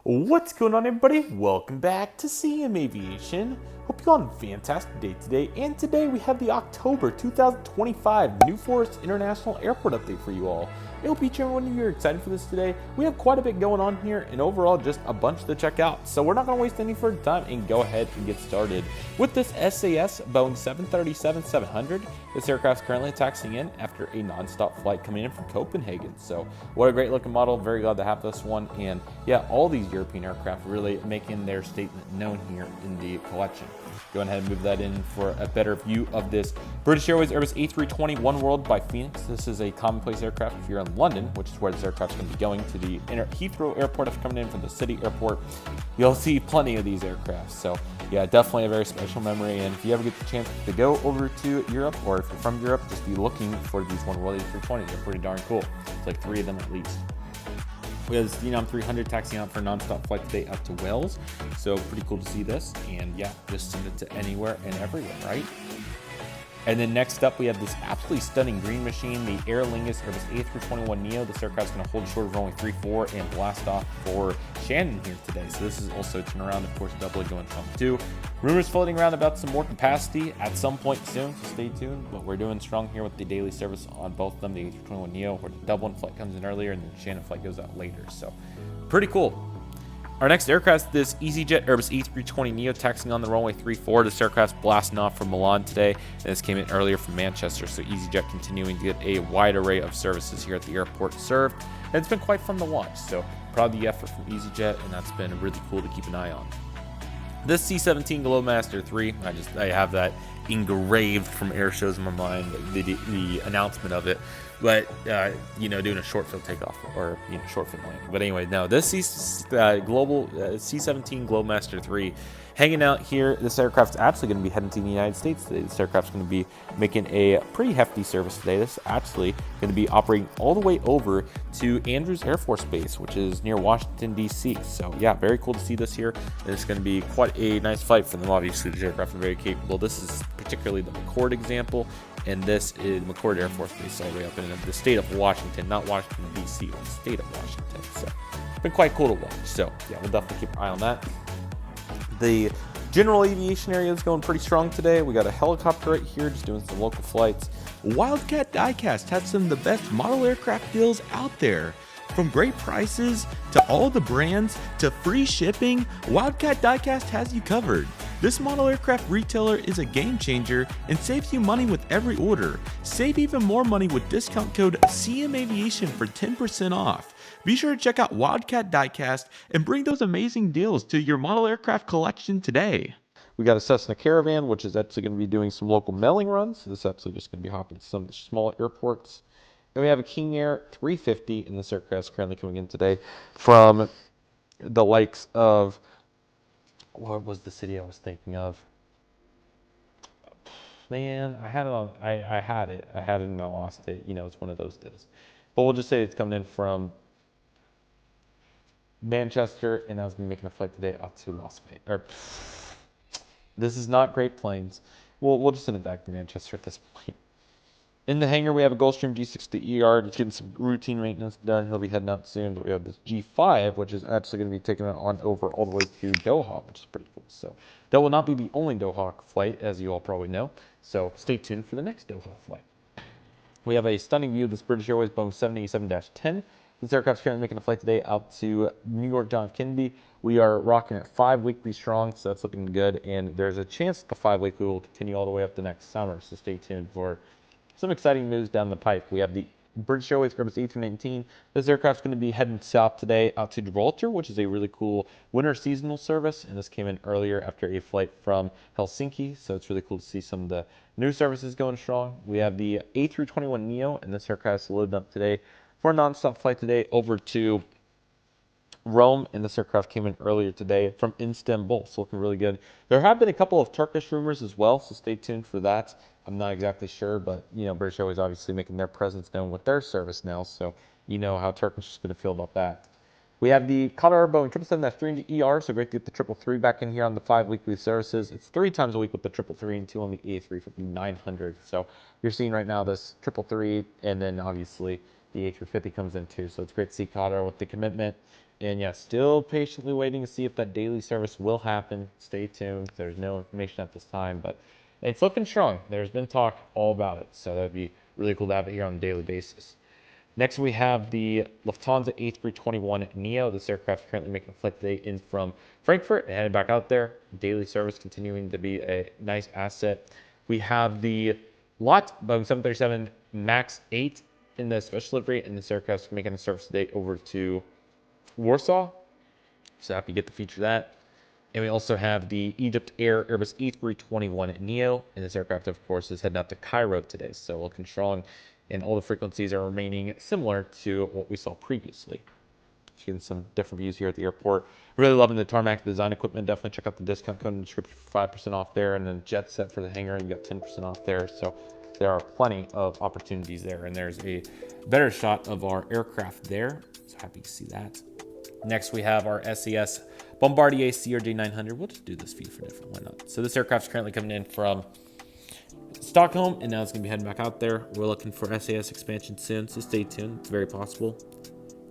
What's going on, everybody? Welcome back to CM Aviation. Hope you're on a fantastic day today. And today we have the October 2025 New Forest International Airport update for you all. I hope each and every one of you are excited for this today. We have quite a bit going on here and overall just a bunch to check out. So we're not going to waste any further time and go ahead and get started with this SAS Boeing 737-700. This aircraft is currently taxiing in after a non-stop flight coming in from Copenhagen. So what a great looking model. Very glad to have this one. And yeah, all these European aircraft really making their statement known here in the collection. Go ahead and move that in for a better view of this British Airways Airbus A320 One World by Phoenix. This is a commonplace aircraft if you're in London, which is where this aircraft is going to be going to the Heathrow Airport. If coming in from the city airport, you'll see plenty of these aircraft. So yeah, definitely a very special memory. And if you ever get the chance to go over to Europe, or if you're from Europe, just be looking for these One World A320s. They're pretty darn cool. It's like 3 of them at least. We have the Denom 300 taxiing out for a non-stop flight today out to Wales. So pretty cool to see this. And yeah, just send it to anywhere and everywhere, right? And then next up, we have this absolutely stunning green machine, the Aer Lingus Airbus A321neo. This aircraft is going to hold short of runway 34 and blast off for Shannon here today. So this is also a turnaround, of course, doubly going Trump 2. Rumors floating around about some more capacity at some point soon, so stay tuned. But we're doing strong here with the daily service on both of them, the A321neo, where the Dublin flight comes in earlier and the Shannon flight goes out later. So pretty cool. Our next aircraft is this EasyJet Airbus A320neo taxiing on the runway 34. This aircraft's blasting off from Milan today, and this came in earlier from Manchester. So EasyJet continuing to get a wide array of services here at the airport served. And it's been quite fun to watch. So proud of the effort from EasyJet, and that's been really cool to keep an eye on. This C-17 Globemaster 3, I have that engraved from air shows in my mind, the announcement of it. But, doing a short field takeoff or, short field landing. But anyway, no, this C-17 Globemaster 3 hanging out here. This aircraft's actually going to be heading to the United States today. This aircraft's going to be making a pretty hefty service today. This is actually going to be operating all the way over to Andrews Air Force Base, which is near Washington, D.C. So, yeah, very cool to see this here. And it's going to be quite a nice flight for them. Obviously, the aircraft are very capable. This is particularly the McCord example. And this is McCord Air Force Base all the way up in the state of Washington, not Washington, D.C., but the state of Washington. So it's been quite cool to watch. So, yeah, we'll definitely keep an eye on that. The general aviation area is going pretty strong today. We got a helicopter right here just doing some local flights. Wildcat Diecast had some of the best model aircraft deals out there. From great prices to all the brands to free shipping, Wildcat Diecast has you covered. This model aircraft retailer is a game changer and saves you money with every order. Save even more money with discount code CMAviation for 10% off. Be sure to check out Wildcat Diecast and bring those amazing deals to your model aircraft collection today. We got a Cessna Caravan, which is actually going to be doing some local mailing runs. This is actually just going to be hopping to some small airports. And we have a King Air 350, and this aircraft is currently coming in today from the likes of, what was the city I was thinking of? Man, I had it on, I had it and I lost it. It's one of those days. But we'll just say it's coming in from Manchester, and I was making a flight today out to Las Vegas. This is not Great Plains. We'll just send it back to Manchester at this point. In the hangar, we have a Gulfstream G60ER, just getting some routine maintenance done. He'll be heading out soon. But we have this G5, which is actually going to be taking it on over all the way to Doha, which is pretty cool. So that will not be the only Doha flight, as you all probably know. So stay tuned for the next Doha flight. We have a stunning view of this British Airways Boeing 787-10. This aircraft is currently making a flight today out to New York John F. Kennedy. We are rocking at 5 weekly strong, so that's looking good. And there's a chance that the 5 weekly will continue all the way up to next summer. So stay tuned for some exciting news down the pipe. We have the British Airways Airbus A319. This aircraft is going to be heading south today out to Gibraltar, which is a really cool winter seasonal service. And this came in earlier after a flight from Helsinki. So it's really cool to see some of the new services going strong. We have the A321neo, and this aircraft is loaded up today for a non-stop flight today over to Rome, and this aircraft came in earlier today from Istanbul, so looking really good. There have been a couple of Turkish rumors as well, so stay tuned for that. I'm not exactly sure, but British Airways obviously making their presence known with their service now, so you know how Turkish is going to feel about that. We have the Qatar Boeing 777-300ER, so great to get the 333 back in here on the 5 weekly services. It's 3 times a week with the 333 and 2 on the A350-900. So you're seeing right now this 333, and then obviously the A350 comes in too. So it's great to see Qatar with the commitment And yeah, still patiently waiting to see if that daily service will happen. Stay tuned. There's no information at this time, but it's looking strong. There's been talk all about it, so that'd be really cool to have it here on a daily basis. Next, we have the Lufthansa A321neo. This aircraft currently making a flight today in from Frankfurt and headed back out there. Daily service continuing to be a nice asset. We have the LOT Boeing 737 MAX 8 in the special livery, and this aircraft's making a service today over to Warsaw. So happy to get to feature that. And we also have the Egypt Air Airbus A321neo, and this aircraft, of course, is heading out to Cairo today. So looking strong, and all the frequencies are remaining similar to what we saw previously. Getting some different views here at the airport. Really loving the tarmac design equipment. Definitely check out the discount code in the description for 5% off there, and then jet set for the hangar, you got 10% off there. So there are plenty of opportunities there, and there's a better shot of our aircraft there. So happy to see that. Next, we have our SAS Bombardier CRJ900. We'll just do this view for different. Why not? So this aircraft's currently coming in from Stockholm, and now it's going to be heading back out there. We're looking for SAS expansion soon, so stay tuned. It's very possible.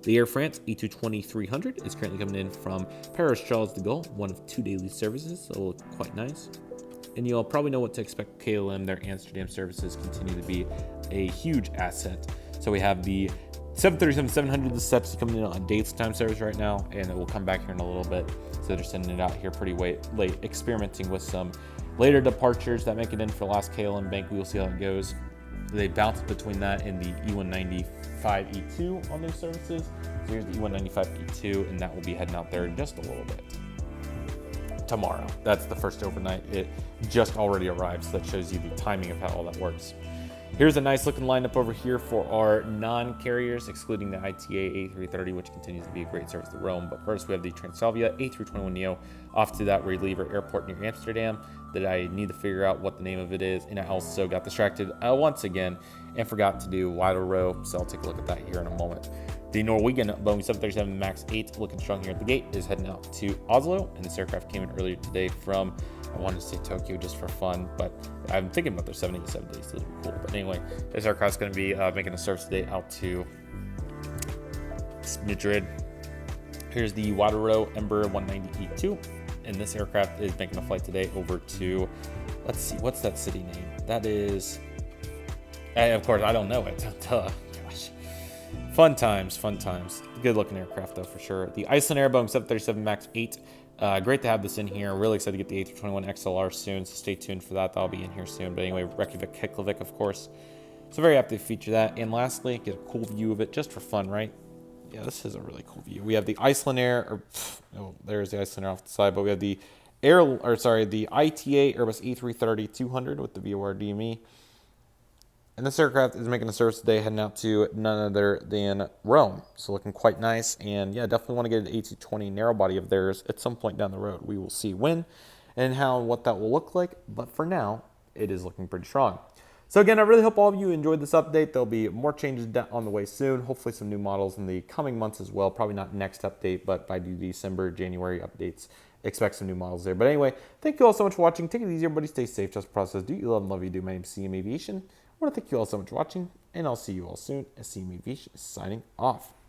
The Air France E220-300 is currently coming in from Paris Charles de Gaulle, one of 2 daily services, so it'll look quite nice. And you'll probably know what to expect. KLM, their Amsterdam services continue to be a huge asset. So we have the 737-700, the SEPs coming in on daytime service right now, and it will come back here in a little bit. So they're sending it out here pretty late, experimenting with some later departures that make it in for the last KLM bank. We will see how it goes. They bounce between that and the E195-E2 on their services. So here's the E195-E2, and that will be heading out there in just a little bit. Tomorrow. That's the first overnight. It just already arrived, so that shows you the timing of how all that works. Here's a nice looking lineup over here for our non-carriers, excluding the ITA A330, which continues to be a great service to Rome. But first, we have the Transavia A321neo off to that reliever airport near Amsterdam that I need to figure out what the name of it is. And I also got distracted once again and forgot to do wider row, so I'll take a look at that here in a moment. The Norwegian Boeing 737 MAX 8, looking strong here at the gate, is heading out to Oslo, and this aircraft came in earlier today from, I wanted to say Tokyo just for fun, but I'm thinking about their 77 days, so this would be cool. But anyway, this aircraft's going to be making a service today out to Madrid. Here's the Waterrow Embraer 190E2, and this aircraft is making a flight today over to, let's see, what's that city name? That is, of course, I don't know it. Duh. Gosh. Fun times. Good looking aircraft though, for sure. The Icelandair Boeing 737 MAX 8. Great to have this in here. Really excited to get the A321 XLR soon, so stay tuned for that. That'll be in here soon. But anyway, Reykjavik, Keflavik, of course. So very happy to feature that. And lastly, get a cool view of it just for fun, right? Yeah, this is a really cool view. We have the Icelandair, there's the Icelandair off the side, but we have the the ITA Airbus A330-200 with the VOR DME. And this aircraft is making a service today, heading out to none other than Rome. So looking quite nice. And yeah, definitely want to get an A220 narrow body of theirs at some point down the road. We will see when and how and what that will look like. But for now, it is looking pretty strong. So again, I really hope all of you enjoyed this update. There'll be more changes on the way soon. Hopefully some new models in the coming months as well. Probably not next update, but by December, January updates, expect some new models there. But anyway, thank you all so much for watching. Take it easy, everybody. Stay safe. Just process. Do you love and love you do. My name is CM Aviation. I want to thank you all so much for watching, and I'll see you all soon as CM Aviation is signing off.